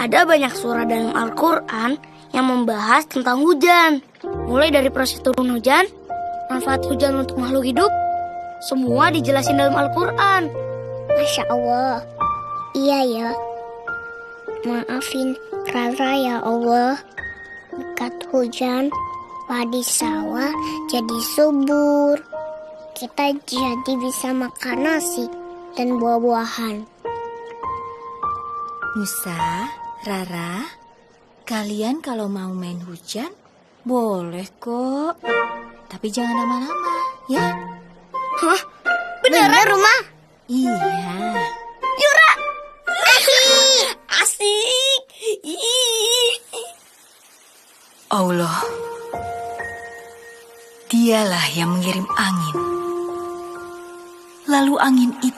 Ada banyak surah dalam Al-Quran yang membahas tentang hujan. Mulai dari proses turun hujan, manfaat hujan untuk makhluk hidup, semua dijelasin dalam Al-Quran. Masya Allah. Iya ya. Maafin Rara ya Allah. Berkat hujan, padi sawah jadi subur. Kita jadi bisa makan nasi dan buah-buahan. Musa, Rara, kalian kalau mau main hujan, boleh kok. Tapi jangan lama-lama, ya? Hah? Beneran rumah? Iya. Yura! Asik! Allah, Dialah yang mengirim angin. Lalu angin itu